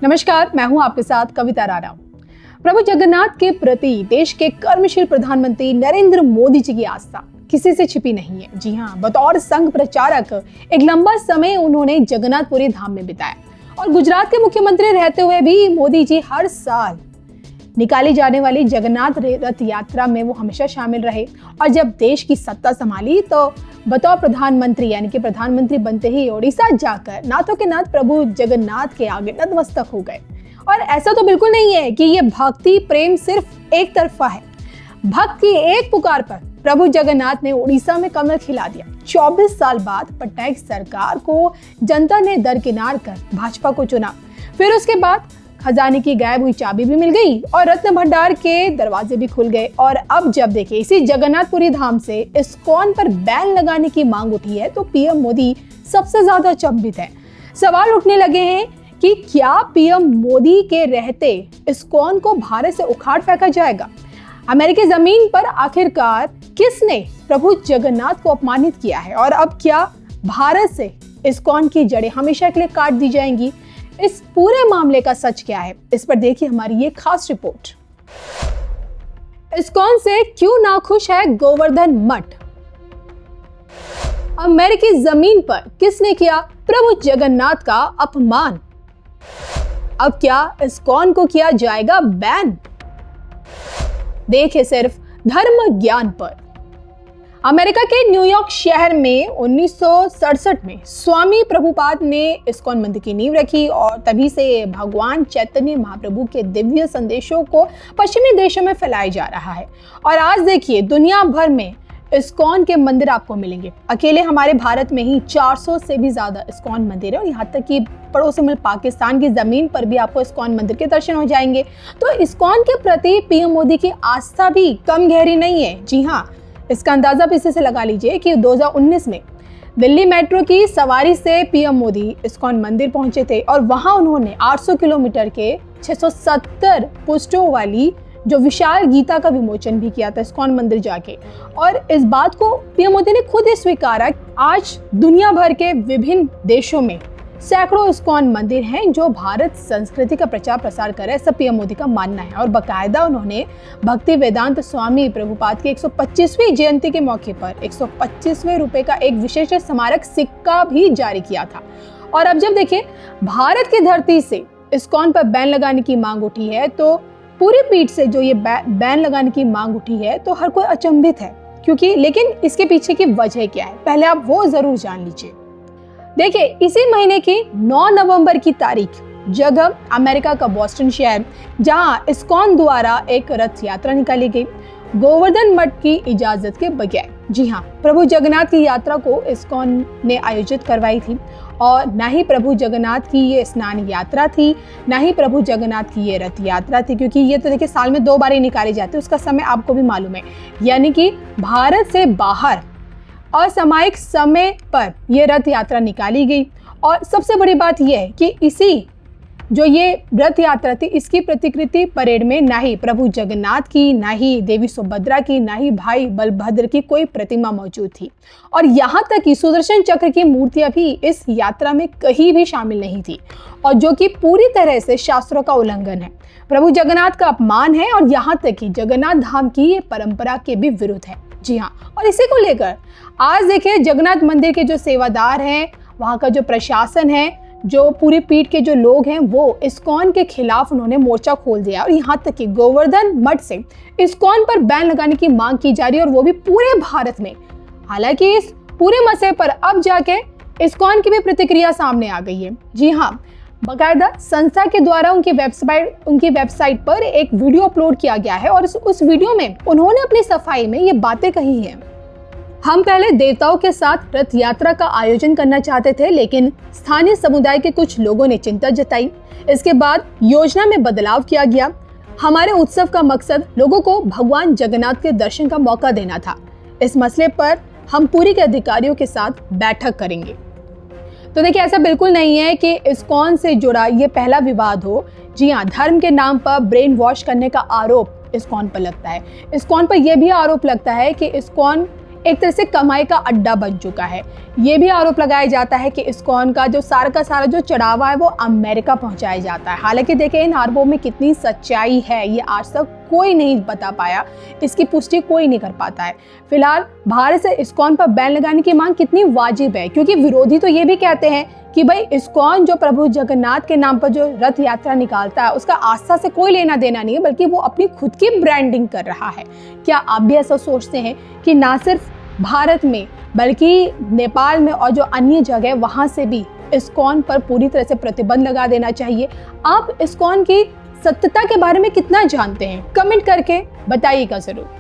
नमस्कार, मैं हूं आपके साथ कविता राणा। प्रभु जगन्नाथ के प्रति देश के कर्मशील प्रधानमंत्री नरेंद्र मोदी जी की आस्था किसी से छिपी नहीं है। जी हां, बतौर संघ प्रचारक एक लंबा समय उन्होंने जगन्नाथपुरी धाम में बिताया और गुजरात के मुख्यमंत्री रहते हुए भी मोदी जी हर साल निकाली जाने वाली जगन्नाथ रथ यात्रा में वो हमेशा शामिल रहे। और जब देश की सत्ता संभाली तो बतौर प्रधानमंत्री यानी कि प्रधानमंत्री बनते ही ओडिशा जाकर नाथों के नाथ प्रभु जगन्नाथ के आगे नतमस्तक हो गए। और ऐसा तो बिल्कुल नहीं है कि ये भक्ति प्रेम सिर्फ एक तरफा है। भक्त की एक पुकार पर प्रभु जगन्नाथ ने उड़ीसा में कमल खिला दिया। 24 साल बाद पटनायक सरकार को जनता ने दरकिनार कर भाजपा को चुना। फिर उसके बाद खजाने की गायब हुई चाबी भी मिल गई और रत्न भंडार के दरवाजे भी खुल गए। और अब जब देखिए इसी जगन्नाथपुरी धाम से इस्कॉन पर बैन लगाने की मांग उठी है तो पीएम मोदी सबसे ज्यादा अचंभित है। सवाल उठने लगे हैं कि क्या पीएम मोदी के रहते इस्कॉन को भारत से उखाड़ फेंका जाएगा। अमेरिकी जमीन पर आखिरकार किसने प्रभु जगन्नाथ को अपमानित किया है और अब क्या भारत से इस्कॉन की जड़ें हमेशा के लिए काट दी जाएंगी। इस पूरे मामले का सच क्या है, इस पर देखिए हमारी ये खास रिपोर्ट। इस्कॉन से क्यों नाखुश है गोवर्धन मठ। अमेरिकी जमीन पर किसने किया प्रभु जगन्नाथ का अपमान। अब क्या इस्कॉन को किया जाएगा बैन। देखिए सिर्फ धर्म ज्ञान पर। अमेरिका के न्यूयॉर्क शहर में 1967 में स्वामी प्रभुपाद ने इस्कॉन मंदिर की नींव रखी और तभी से भगवान चैतन्य महाप्रभु के दिव्य संदेशों को पश्चिमी देशों में फैलाया जा रहा है। और आज देखिए दुनिया भर में इस्कॉन के मंदिर आपको मिलेंगे। अकेले हमारे भारत में ही 400 से भी ज्यादा इस्कॉन मंदिर है और यहाँ तक कि पड़ोसी मुल्क पाकिस्तान की जमीन पर भी आपको इस्कॉन मंदिर के दर्शन हो जाएंगे। तो इस्कॉन के प्रति पीएम मोदी की आस्था भी कम गहरी नहीं है। जी हाँ, इसका अंदाजा भी इसी से लगा लीजिए कि 2019 में दिल्ली मेट्रो की सवारी से पीएम मोदी इस्कॉन मंदिर पहुंचे थे और वहां उन्होंने 800 किलोमीटर के 670 पुष्टों वाली जो विशाल गीता का विमोचन भी किया था इस्कॉन मंदिर जाके। और इस बात को पीएम मोदी ने खुद ही स्वीकारा। आज दुनिया भर के विभिन्न देशों में सैकड़ों इस्कॉन मंदिर हैं जो भारत संस्कृति का प्रचार प्रसार कर रहे हैं, सब पीएम मोदी का मानना है। और बकायदा उन्होंने भक्ति वेदांत स्वामी प्रभुपाद की 125वीं जयंती के मौके पर 125वें रुपए का एक विशेष स्मारक सिक्का भी जारी किया था। और अब जब देखिए भारत की धरती से इस्कॉन पर बैन लगाने की मांग उठी है तो पूरी पीठ से जो ये बैन लगाने की मांग उठी है तो हर कोई अचंभित है क्योंकि लेकिन इसके पीछे की वजह क्या है पहले आप वो जरूर जान लीजिए। देखिए इसी महीने की 9 नवंबर की तारीख जगह अमेरिका का बॉस्टन शहर जहां इस्कॉन द्वारा एक रथ यात्रा निकाली गई गोवर्धन मठ की इजाजत के बगैर। जी हाँ, प्रभु जगन्नाथ की यात्रा को इस्कॉन ने आयोजित करवाई थी और न ही प्रभु जगन्नाथ की ये स्नान यात्रा थी न ही प्रभु जगन्नाथ की ये रथ यात्रा थी क्योंकि ये तो देखिए साल में 2 बार ही निकाले जाते हैं, उसका समय आपको भी मालूम है। यानी कि भारत से बाहर असामयिक समय पर यह रथ यात्रा निकाली गई। और सबसे बड़ी बात यह है कि इसी जो ये रथ यात्रा थी इसकी प्रतिकृति परेड में ना ही प्रभु जगन्नाथ की, ना ही देवी सुभद्रा की, ना ही भाई बलभद्र की कोई प्रतिमा मौजूद थी। और यहाँ तक कि सुदर्शन चक्र की मूर्तियां भी इस यात्रा में कहीं भी शामिल नहीं थी और जो कि पूरी तरह से शास्त्रों का उल्लंघन है, प्रभु जगन्नाथ का अपमान है और यहाँ तक कि जगन्नाथ धाम की ये परंपरा के भी विरुद्ध है। जी हाँ, और इसी को लेकर आज देखिए जगन्नाथ मंदिर के जो सेवादार हैं, वहाँ का जो प्रशासन है, जो पूरी पीठ के जो लोग हैं वो इस्कॉन के खिलाफ उन्होंने मोर्चा खोल दिया और यहाँ तक कि गोवर्धन मठ से इस्कॉन पर बैन लगाने की मांग की जा रही है और वो भी पूरे भारत में। हालांकि इस पूरे मसले पर अब जाके इस्कॉन की भी प्रतिक्रिया सामने आ गई है। जी हाँ, बाकायदा संस्था के द्वारा उनकी वेबसाइट पर एक वीडियो अपलोड किया गया है और उस वीडियो में उन्होंने अपनी सफाई में ये बातें कही हैं। हम पहले देवताओं के साथ रथ यात्रा का आयोजन करना चाहते थे लेकिन स्थानीय समुदाय के कुछ लोगों ने चिंता जताई। इसके बाद योजना में बदलाव किया गया। हमारे उत्सव का मकसद लोगों को भगवान जगन्नाथ के दर्शन का मौका देना था। इस मसले पर हम पूरी के अधिकारियों के साथ बैठक करेंगे। तो देखिए ऐसा बिल्कुल नहीं है कि इस्कॉन से जुड़ा ये पहला विवाद हो। जी हाँ, धर्म के नाम पर ब्रेन वॉश करने का आरोप इस्कॉन पर लगता है। इस्कॉन पर यह भी आरोप लगता है कि इस्कॉन एक तरह से कमाई का अड्डा बन चुका है। ये भी आरोप लगाया जाता है कि इस्कॉन का सारा जो चढ़ावा है वो अमेरिका पहुंचाया जाता है। हालांकि देखें, इन आरोपों में कितनी सच्चाई है ये आज तक कोई नहीं बता पाया, इसकी पुष्टि कोई नहीं कर पाता है। फिलहाल भारत से इस्कॉन पर बैन लगाने की मांग कितनी वाजिब है, क्योंकि विरोधी तो ये भी कहते हैं कि भाई इस्कॉन जो प्रभु जगन्नाथ के नाम पर जो रथ यात्रा निकालता है उसका आस्था से कोई लेना देना नहीं है, बल्कि वो अपनी खुद की ब्रांडिंग कर रहा है। क्या आप भी ऐसा सोचते हैं कि ना सिर्फ भारत में बल्कि नेपाल में और जो अन्य जगह वहां से भी इस्कॉन पर पूरी तरह से प्रतिबंध लगा देना चाहिए? आप इस्कॉन की सत्यता के बारे में कितना जानते हैं? कमेंट करके बताइएगा जरूर।